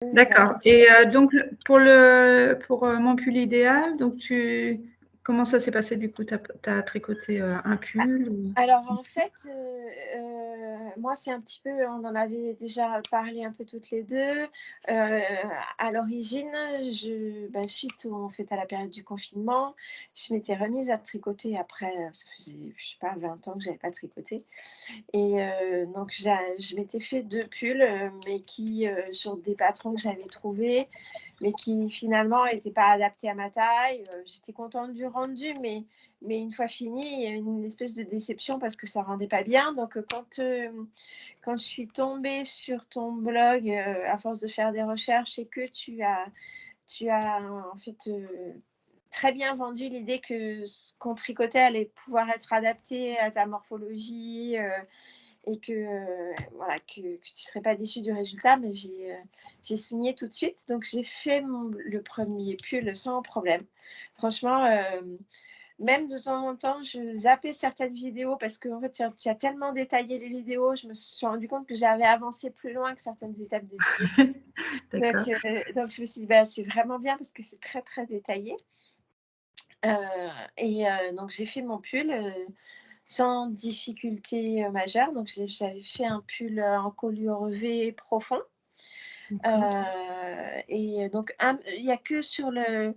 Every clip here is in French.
D'accord. Et donc, pour mon pull idéal, donc comment ça s'est passé du coup? Tu as tricoté un pull ou... Alors en fait, moi c'est un petit peu on en avait déjà parlé un peu toutes les 2. À l'origine, suite au en fait à la période du confinement, je m'étais remise à tricoter après, ça faisait, je sais pas 20 ans que j'avais pas tricoté et donc je m'étais fait 2 pulls, mais qui, sur des patrons que j'avais trouvés, mais qui finalement n'étaient pas adaptés à ma taille. J'étais contente du rendu, mais une fois fini, il y a une espèce de déception parce que ça rendait pas bien. Donc quand je suis tombée sur ton blog, à force de faire des recherches et que tu as en fait, très bien vendu l'idée que ce qu'on tricotait allait pouvoir être adapté à ta morphologie, et que, voilà, que tu ne serais pas déçue du résultat, mais j'ai signé tout de suite. Donc j'ai fait le premier pull sans problème. Franchement, même de temps en temps, je zappais certaines vidéos parce qu'en fait, tu as tellement détaillé les vidéos, je me suis rendu compte que j'avais avancé plus loin que certaines étapes de vidéo. D'accord. Donc je me suis dit, bah, c'est vraiment bien parce que c'est très, très détaillé. Donc j'ai fait mon pull sans difficulté majeure. Donc j'avais fait un pull en colure V profond. D'accord. Et donc il n'y a que sur la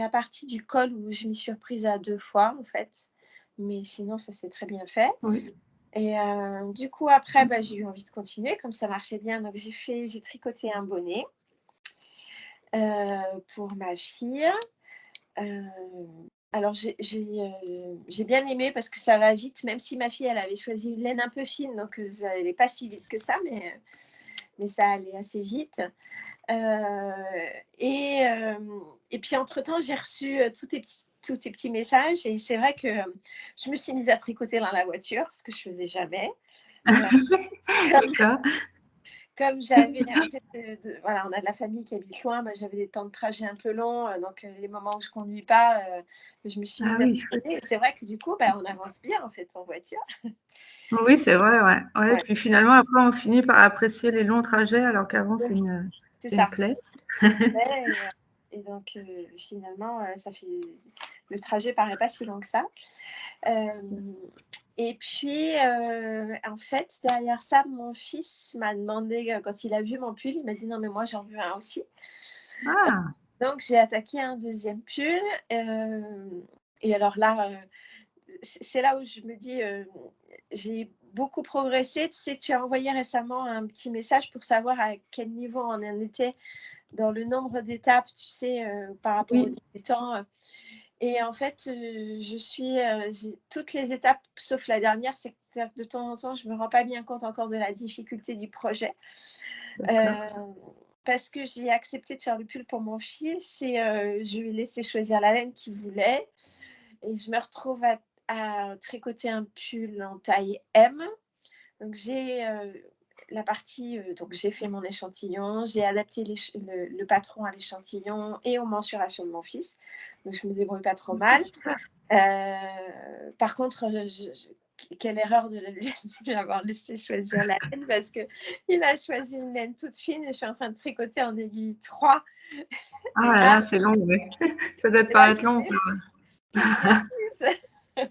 partie du col où je m'y suis reprise à 2 fois en fait. Mais sinon ça s'est très bien fait. Oui. Et du coup après, bah, j'ai eu envie de continuer comme ça marchait bien. Donc j'ai tricoté un bonnet, pour ma fille. Heu, alors j'ai bien aimé parce que ça va vite, même si ma fille, elle avait choisi une laine un peu fine, donc ça allait pas si vite que ça, mais ça allait assez vite. Heu et puis entre-temps, j'ai reçu, tous tes petits messages et c'est vrai que, je me suis mise à tricoter dans la voiture, ce que je faisais jamais. Heu, comme D'accord. comme j'avais en fait, voilà, on a de la famille qui habite loin, bah, j'avais des temps de trajet un peu longs, donc les moments où je conduis pas, je me suis Ah mise à oui, chouette. tricoter et c'est vrai que du coup, bah, on avance bien en fait en voiture. Oui, c'est vrai, ouais. Ouais, Ouais, puis finalement, après, on finit par apprécier les longs trajets alors qu'avant, oui, c'est c'est une ça. plaie. C'est une plaie et donc finalement, ça fait le trajet paraît pas si long que ça. Hem Et puis, en fait, derrière ça, mon fils m'a demandé, quand il a vu mon pull, il m'a dit: «Non mais moi j'en veux un aussi». Ah! Donc j'ai attaqué un deuxième pull, et alors là, c'est là où je me dis, j'ai beaucoup progressé. Tu sais, tu as envoyé récemment un petit message pour savoir à quel niveau on en était dans le nombre d'étapes, tu sais, par rapport aux Oui, débutants. Et en fait, j'ai toutes les étapes sauf la dernière, c'est-à-dire que de temps en temps, je me rends pas bien compte encore de la difficulté du projet. d'accord. Hem, Parce que j'ai accepté de faire le pull pour mon fils et je lui ai laissé choisir la laine qu'il voulait et je me retrouve à tricoter un pull en taille M. Donc la partie, donc j'ai fait mon échantillon, j'ai adapté le patron à l'échantillon et aux mensurations de mon fils. Donc je me débrouille pas trop C'est mal. super. Par contre, quelle erreur de lui avoir laissé choisir la laine parce qu'il a choisi une laine toute fine et je suis en train de tricoter en aiguille 3 Ah et là là là, c'est long, ouais. Ça doit te et là paraître je long, me dis: quoi. «Quelle bêtise!»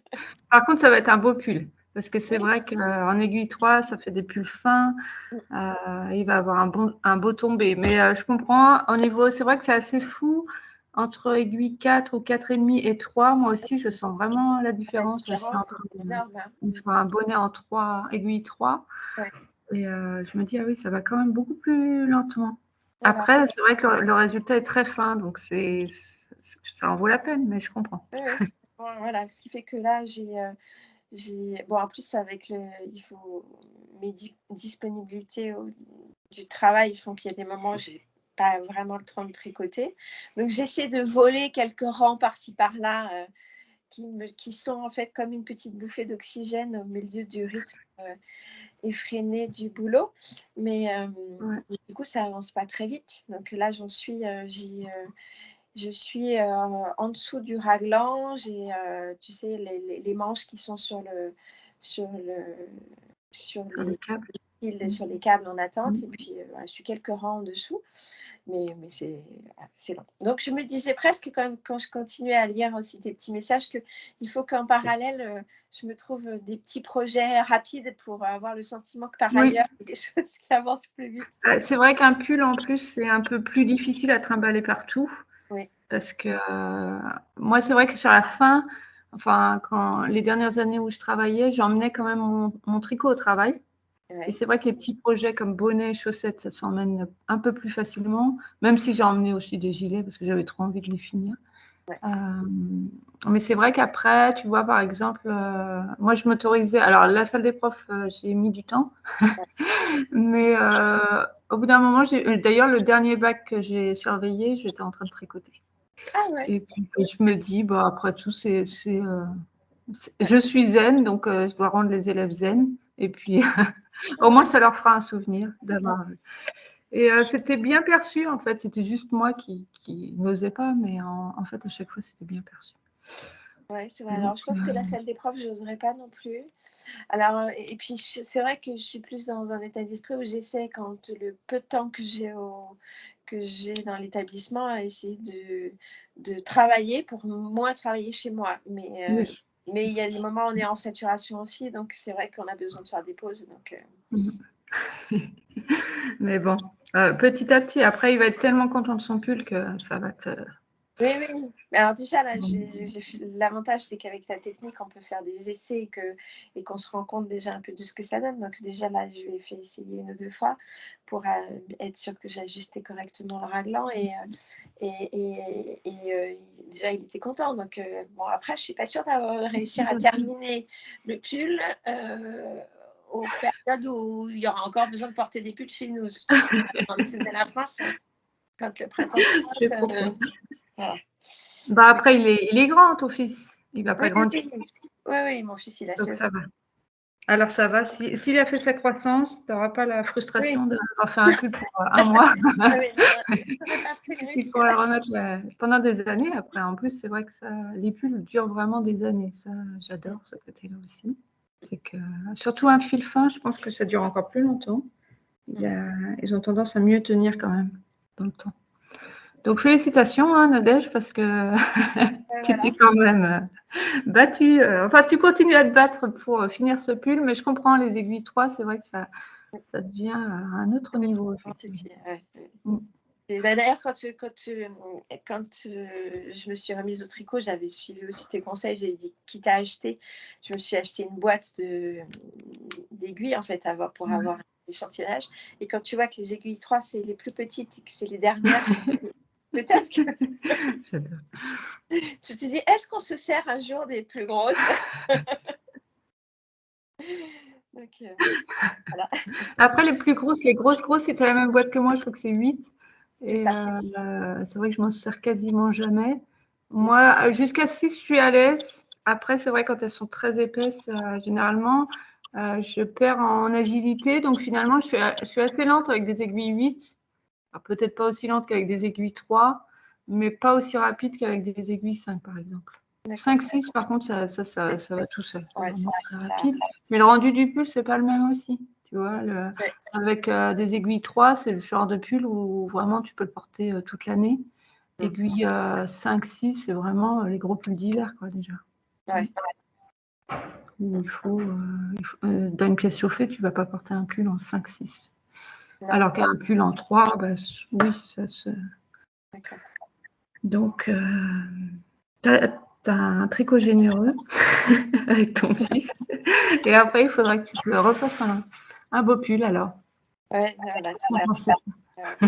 Par contre, ça va être un beau pull, parce que c'est Oui. vrai qu'en aiguille 3, ça fait des pulls fins, il va avoir un beau tombé. Mais je comprends, au niveau c'est vrai que c'est assez fou entre aiguille 4 ou 4,5 et 3. Moi aussi, je sens vraiment la La différence. Je suis en différence est train de énorme, hein. il me faut un bonnet en 3 aiguille 3 Ouais, et je me dis: «Ah oui, ça va quand même beaucoup plus lentement». voilà. Après, c'est vrai que le résultat est très fin, donc ça en vaut la peine, mais je comprends. Oui, oui. Voilà, ce qui fait que là, bon, en plus avec il faut mes disponibilités du travail font qu'il y a des moments où j'ai pas vraiment le temps de tricoter. Donc j'essaie de voler quelques rangs par-ci par-là, qui sont en fait comme une petite bouffée d'oxygène au milieu du rythme, effréné du boulot. Ouais, Mais du coup, ça avance pas très vite. Donc là, je suis, en dessous du raglan. J'ai, tu sais, les manches qui sont sur le sur sur le les câble. fil sur les câbles en attente et puis je suis quelques rangs en dessous, mais c'est long. Donc je me disais presque quand même, quand je continuais à lire aussi tes petits messages, qu'il faut qu'en parallèle, je me trouve des petits projets rapides pour avoir le sentiment que par Oui. ailleurs, il y a des choses qui avancent plus vite. C'est vrai qu'un pull, en plus, c'est un peu plus difficile à trimballer partout. Oui. Parce que moi, c'est vrai que sur la fin, enfin, les dernières années où je travaillais, j'emmenais quand même mon tricot au travail. Et Ouais. c'est vrai que les petits projets comme bonnets, chaussettes, ça s'emmène un peu plus facilement, même si j'ai emmené aussi des gilets parce que j'avais trop envie de les finir. Ouais. Mais c'est vrai qu'après, tu vois, par exemple, moi, je m'autorisais. Alors, la salle des profs, j'ai mis du temps. Mais au bout d'un moment, d'ailleurs, le dernier bac que j'ai surveillé, j'étais en train de tricoter. Ah ouais. Et puis, je me dis, bah, après tout, je suis zen, donc je dois rendre les élèves zen. Et puis, au moins, ça leur fera un souvenir d'avoir. Et c'était bien perçu, en fait. C'était juste moi qui n'osais pas, mais en fait, à chaque fois, c'était bien perçu. Ouais, c'est vrai. Donc, Alors, je pense que la salle des profs, j'oserais pas non plus. Alors, et puis, c'est vrai que je suis plus dans un état d'esprit où j'essaie, quand le peu de temps que j'ai dans l'établissement, à essayer de travailler pour moins travailler chez moi. oui. Mais il y a des moments où on est en saturation aussi, donc c'est vrai qu'on a besoin de faire des pauses. Donc, Mais bon, petit à petit, après, il va être tellement content de son pull que ça va te. oui, oui. Mais alors déjà, là, l'avantage, c'est qu'avec la technique, on peut faire des essais et qu'on se rend compte déjà un peu de ce que ça donne. Donc déjà, là, je lui ai fait essayer 1 ou 2 fois pour être sûre que j'ai ajusté correctement le raglan. Déjà, il était content. Donc, bon, après, je ne suis pas sûre d'avoir réussir à terminer le pull aux périodes où il y aura encore besoin de porter des pulls chez nous. Quand tu mets la France, quand le printemps Je se passe. comprends. Voilà. Bah, après, il est grand, ton fils. Il va Oui, pas grandir, oui, mon fils, il a donc 16 ans. ça va. Alors ça va. S'il a fait sa croissance, tu n'auras pas la Oui, frustration d'avoir fait un pull pour un mois. ah oui, non, je n'aurais pas pris le Il risque. pourrait remettre pendant des années après. En plus, c'est vrai que les pulls durent vraiment des années. Ça, j'adore ce côté-là aussi. C'est que, surtout un fil fin, je pense que ça dure encore plus longtemps. Ils ont tendance à mieux tenir quand même dans le temps. Donc félicitations, hein, Nadège, parce que tu Voilà. t'es quand même battue. Enfin, tu continues à te battre pour finir ce pull, mais je comprends les aiguilles 3, c'est vrai que ça devient un autre Oui, niveau, c'est mon effectivement. souci, ouais. Mm. D'ailleurs, quand je me suis remise au tricot, j'avais suivi aussi tes conseils. J'avais dit, quitte à acheter, je me suis acheté une boîte d'aiguilles, en fait, pour avoir un échantillonnage. Et quand tu vois que les aiguilles 3, c'est les plus petites, que c'est les dernières, peut-être que J'adore. tu te dis, est-ce qu'on se sert un jour des plus grosses? Donc, voilà. Après, les grosses, c'est la même boîte que moi, je crois que c'est 8. C'est Et ça. c'est vrai que je m'en sers quasiment jamais. Moi, jusqu'à 6, je suis à l'aise. Après, c'est vrai, quand elles sont très épaisses, généralement, je perds en agilité. Donc finalement, je suis assez lente avec des aiguilles 8. Alors, peut-être pas aussi lente qu'avec des aiguilles 3, mais pas aussi rapide qu'avec des aiguilles 5, par exemple. D'accord. 5, 6, par contre, ça va tout seul. C'est Ouais, vraiment c'est très ça. rapide. Mais le rendu du pull, c'est pas le même aussi. Tu vois, Ouais. avec des aiguilles 3, c'est le genre de pull où vraiment tu peux le porter toute l'année. Aiguille 5, 6, c'est vraiment les gros pulls d'hiver, quoi, déjà. Ouais. Où dans une pièce chauffée, tu vas pas porter un pull en 5, 6. Non. Alors qu'un pull en 3, bah, oui, ça se. D'accord. Donc, t'as un tricot généreux avec ton fils. Et après, il faudra que tu te refasses un beau pull alors. Ouais, voilà, c'est Pour ça. penser.